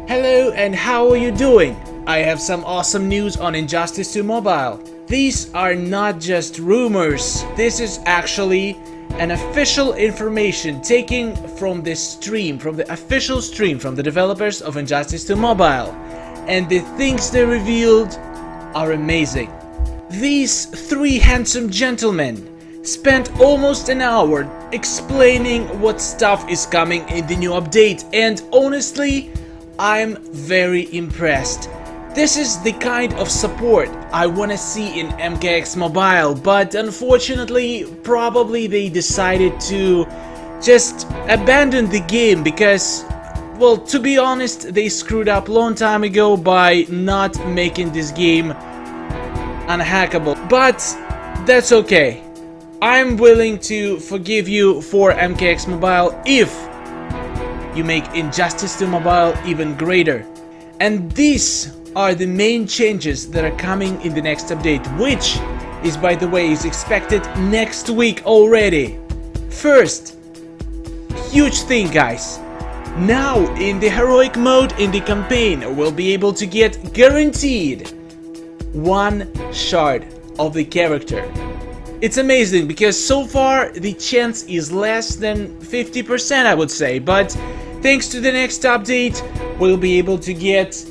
Hello and how are you doing? I have some awesome news on Injustice 2 Mobile. These are not just rumors, this is actually an official information taken from this stream, from the official stream from the developers of Injustice 2 Mobile. And the things they revealed are amazing. These three handsome gentlemen spent almost an hour explaining what stuff is coming in the new update, and honestly, I'm very impressed. This is the kind of support I want to see in MKX Mobile, but unfortunately, probably they decided to just abandon the game because, well, to be honest, they screwed up long time ago by not making this game unhackable. But that's okay. I'm willing to forgive you for MKX Mobile if you make Injustice 2 Mobile even greater. And these are the main changes that are coming in the next update, which is, by the way, is expected next week already. First, huge thing, guys. Now in the heroic mode in the campaign, we'll be able to get guaranteed one shard of the character. It's amazing because so far the chance is less than 50%, I would say, but thanks to the next update we'll be able to get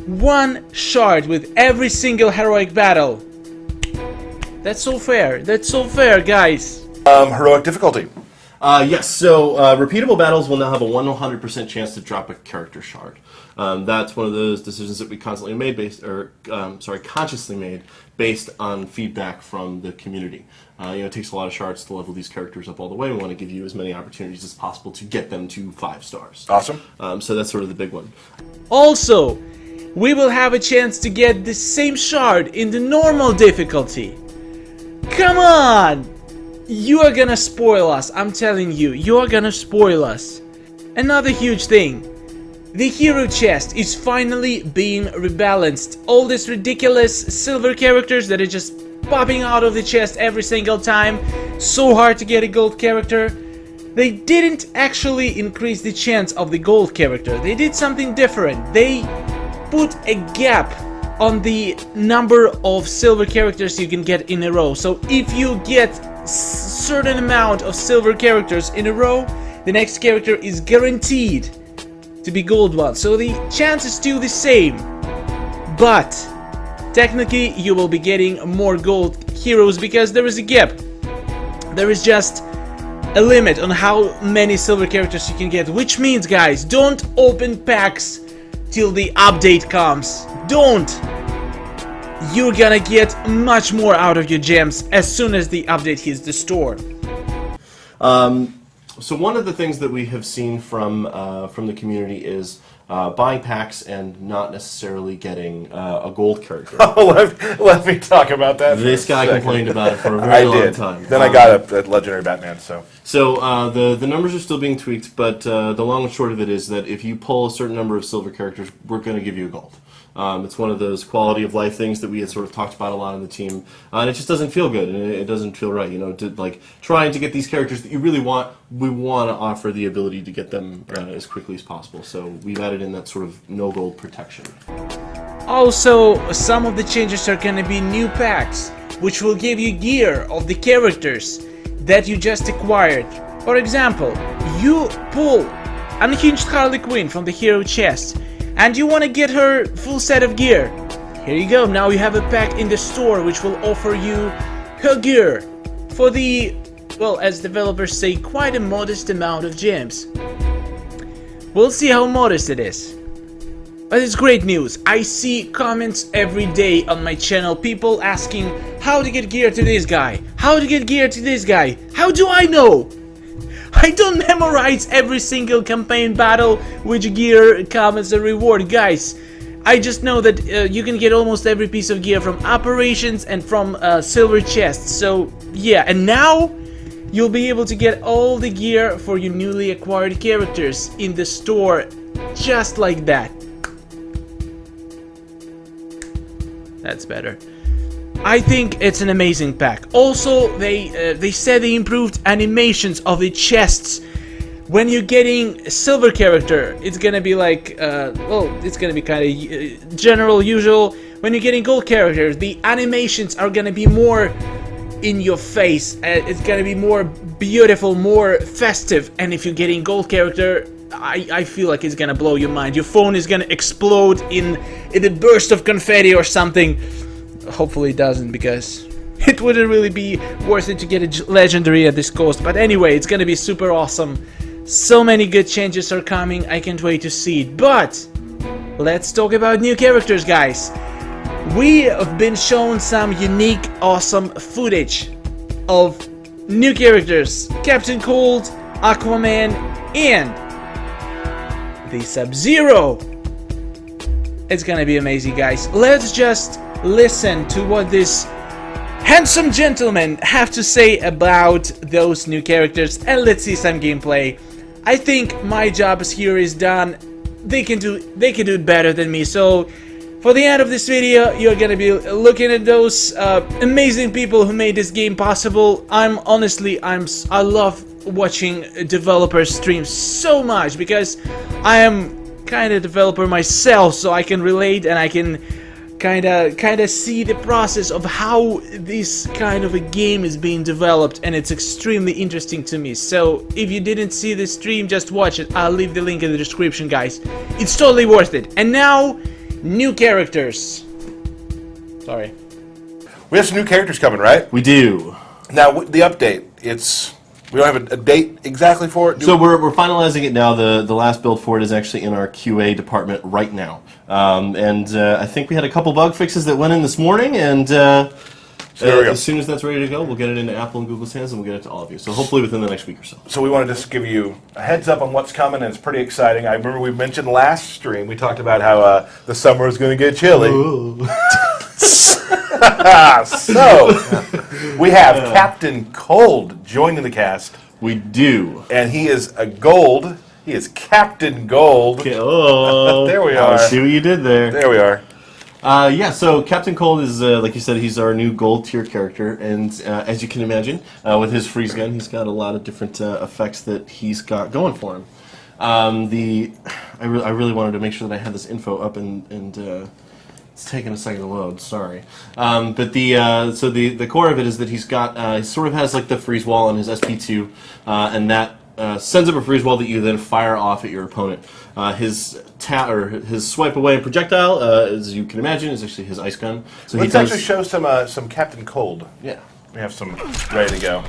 one shard with every single heroic battle. That's so fair, guys. Heroic difficulty. Yes, so repeatable battles will now have a 100% chance to drop a character shard. That's one of those decisions that we constantly made consciously made based on feedback from the community. It takes a lot of shards to level these characters up all the way. We want to give you as many opportunities as possible to get them to 5 stars. Awesome. So that's sort of the big one. Also, we will have a chance to get the same shard in the normal difficulty. Come on! You are gonna spoil us, I'm telling you, you are gonna spoil us. Another huge thing. The hero chest is finally being rebalanced. All these ridiculous silver characters that are just popping out of the chest every single time. So hard to get a gold character. They didn't actually increase the chance of the gold character. They did something different. They put a gap on the number of silver characters you can get in a row. So if you get certain amount of silver characters in a row, the next character is guaranteed to be gold one. So the chance is still the same, but technically you will be getting more gold heroes because there is a gap. There is just a limit on how many silver characters you can get, which means, guys, don't open packs till the update comes. Don't! You're gonna get much more out of your gems as soon as the update hits the store. So one of the things that we have seen from the community is buying packs and not necessarily getting a gold character. Oh, let me talk about that. This guy complained about it for a very long time. Then I got a legendary Batman. So the numbers are still being tweaked, but the long and short of it is that if you pull a certain number of silver characters, we're going to give you a gold. It's one of those quality of life things that we had sort of talked about a lot on the team, and it just doesn't feel good, and it doesn't feel right. Trying to get these characters that you really want, we want to offer the ability to get them as quickly as possible. So we've added in that sort of no gold protection. Also, some of the changes are gonna be new packs, which will give you gear of the characters that you just acquired. For example, you pull Unhinged Harley Quinn from the hero chest, and you want to get her full set of gear. Here you go, now you have a pack in the store which will offer you her gear for the, well, as developers say, quite a modest amount of gems. We'll see how modest it is. But it's great news. I see comments every day on my channel, people asking how to get gear to this guy, how to get gear to this guy. How do I know? I don't memorize every single campaign battle which gear comes as a reward, guys. I just know that you can get almost every piece of gear from operations and from silver chests. So yeah, and now you'll be able to get all the gear for your newly acquired characters in the store, just like that. That's better. I think it's an amazing pack. Also, they said they improved animations of the chests. when you're getting a silver character, it's gonna be like, well, it's gonna be kind of general, usual. When you're getting gold characters, the animations are gonna be more in your face. It's gonna be more beautiful, more festive. And if you're getting gold character, I feel like it's gonna blow your mind. Your phone is gonna explode in a burst of confetti or something. Hopefully it doesn't, because it wouldn't really be worth it to get a legendary at this cost. But anyway, it's gonna be super awesome. So many good changes are coming. I can't wait to see it. But let's talk about new characters, guys. We have been shown some unique, awesome footage of new characters. Captain Cold, Aquaman, and the Sub-Zero. It's gonna be amazing, guys. Let's just listen to what this handsome gentleman have to say about those new characters, and let's see some gameplay. I think my job here is done. They can do it better than me. So for the end of this video, you're gonna be looking at those amazing people who made this game possible. I love watching developers stream so much, because I am kind of developer myself, so I can relate and I can kind of see the process of how this kind of a game is being developed, and it's extremely interesting to me. So if you didn't see this stream, just watch it. I'll leave the link in the description, guys. It's totally worth it. And now, new characters. Sorry. We have some new characters coming, right? We do. Now, the update, we don't have a date exactly for it. So we're finalizing it now. The last build for it is actually in our QA department right now. I think we had a couple bug fixes that went in this morning, and as soon as that's ready to go, we'll get it into Apple and Google's hands, and we'll get it to all of you. So hopefully within the next week or so. So we want to just give you a heads up on what's coming, and it's pretty exciting. I remember we mentioned last stream, we talked about how the summer is going to get chilly. So, we have Captain Cold joining the cast. We do. And he is a gold. He is Captain Gold. Oh, there we I are. see what you did there. There we are. Yeah, so Captain Cold is, like you said, he's our new gold tier character, and as you can imagine, with his freeze gun, he's got a lot of different effects that he's got going for him. I really wanted to make sure that I had this info up, and it's taking a second to load. Sorry, but the core of it is that he sort of has like the freeze wall on his SP2, and that sends up a freeze wall that you then fire off at your opponent. His swipe away projectile, as you can imagine, is actually his ice gun. So Let's actually show some Captain Cold. Yeah, we have some ready to go.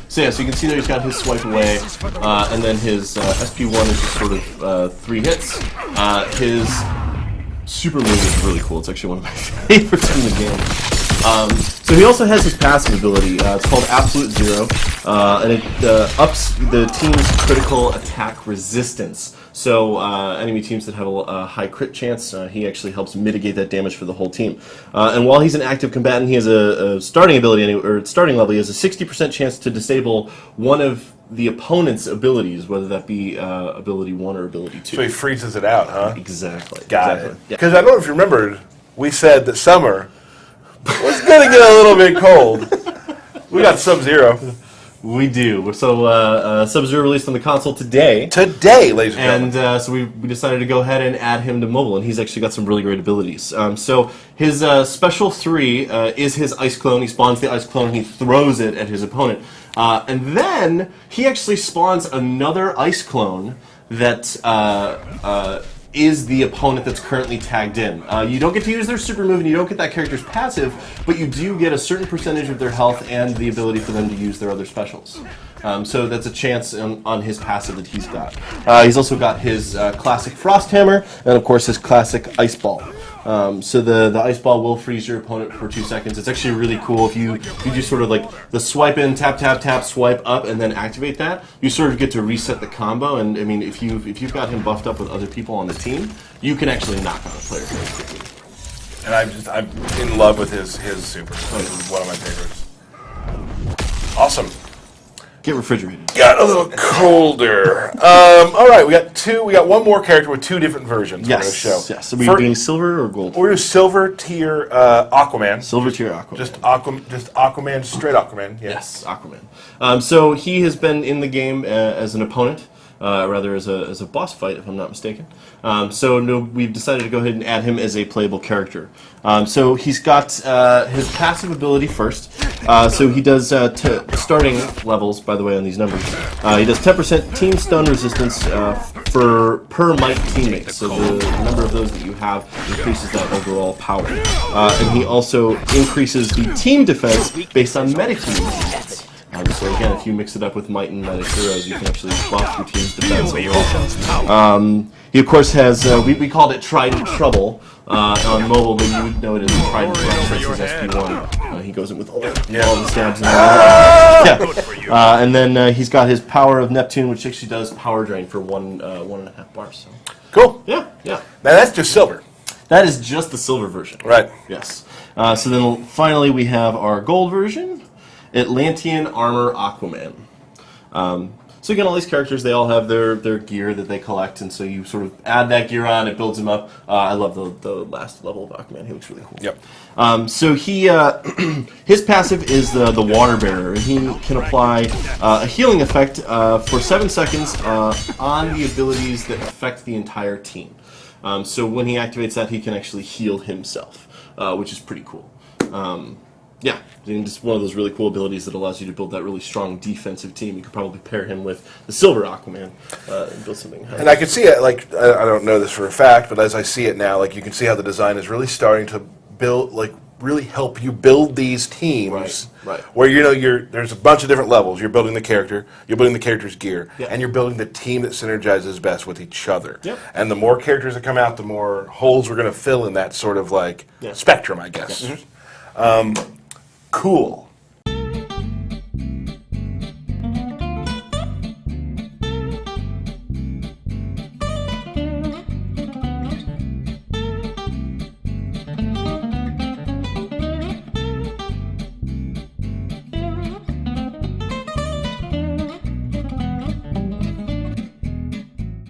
So yeah, so you can see there he's got his swipe away, and then his SP1 is just sort of 3 hits. His super move is really cool. It's actually one of my favorites in the game. So he also has his passive ability. It's called Absolute Zero, and it ups the team's critical attack resistance. So enemy teams that have a high crit chance, he actually helps mitigate that damage for the whole team. And while he's an active combatant, he has a starting ability, or starting level, he has a 60% chance to disable one of the opponent's abilities, whether that be ability 1 or ability 2. So he freezes it out, huh? Exactly. Got exactly. it. Because I don't know if you remembered, we said that summer was going to get a little bit cold. We got Sub-Zero. We do. So Sub-Zero released on the console today. Today, ladies and gentlemen. And so we decided to go ahead and add him to mobile, and he's actually got some really great abilities. So his special 3 is his ice clone. He spawns the ice clone, and he throws it at his opponent. And then he actually spawns another ice clone that is the opponent that's currently tagged in. You don't get to use their super move, and you don't get that character's passive, but you do get a certain percentage of their health and the ability for them to use their other specials. So that's a chance on his passive that he's got. He's also got his classic Frost Hammer, and of course his classic Ice Ball. So the Ice Ball will freeze your opponent for 2 seconds. It's actually really cool if you do sort of like the swipe in, tap, tap, tap, swipe up, and then activate that. You sort of get to reset the combo, and I mean, if you've got him buffed up with other people on the team, you can actually knock out a player very quickly. And I'm in love with his super. This is one of my favorites. Awesome. Get refrigerated. Got a little colder. All right, we got one more character with two different versions. Yes. We're going to show. Yes. Are we doing silver or gold? We're doing silver tier Aquaman. Silver tier Aquaman. Just Aquaman, straight Aquaman. Yeah. Yes, Aquaman. So he has been in the game as an opponent, rather as a boss fight, if I'm not mistaken. We've decided to go ahead and add him as a playable character. So he's got his passive ability first. So he does starting levels, by the way, on these numbers. He does 10% team stun resistance per might teammates. So the number of those that you have increases that overall power. And he also increases the team defense based on meta-team resistance. So again, if you mix it up with might and medic heroes, you can actually buff your team's defense overall. He of course has we called it Trident Trouble on mobile, but you would know it as Trident Trouble versus SP1. He goes in with all the stabs. And then he's got his Power of Neptune, which actually does power drain for 1.5 bars. So. Cool. Yeah. Now that's just silver. That is just the silver version. Right. Yes. So then finally we have our gold version. Atlantean Armor Aquaman. So again, all these characters, they all have their gear that they collect, and so you sort of add that gear on, it builds them up. I love the last level of Aquaman. He looks really cool. Yep. So he his passive is the Water Bearer, and he can apply a healing effect for 7 seconds on the abilities that affect the entire team. So when he activates that, he can actually heal himself, which is pretty cool. Yeah, just one of those really cool abilities that allows you to build that really strong defensive team. You could probably pair him with the Silver Aquaman and build something. And I can see it, like, I don't know this for a fact, but as I see it now, like, you can see how the design is really starting to build, like, really help you build these teams. Right. Where, there's a bunch of different levels. You're building the character, you're building the character's gear, and you're building the team that synergizes best with each other. Yep. And the more characters that come out, the more holes we're going to fill in that sort of, like, spectrum, I guess. Yeah. Cool.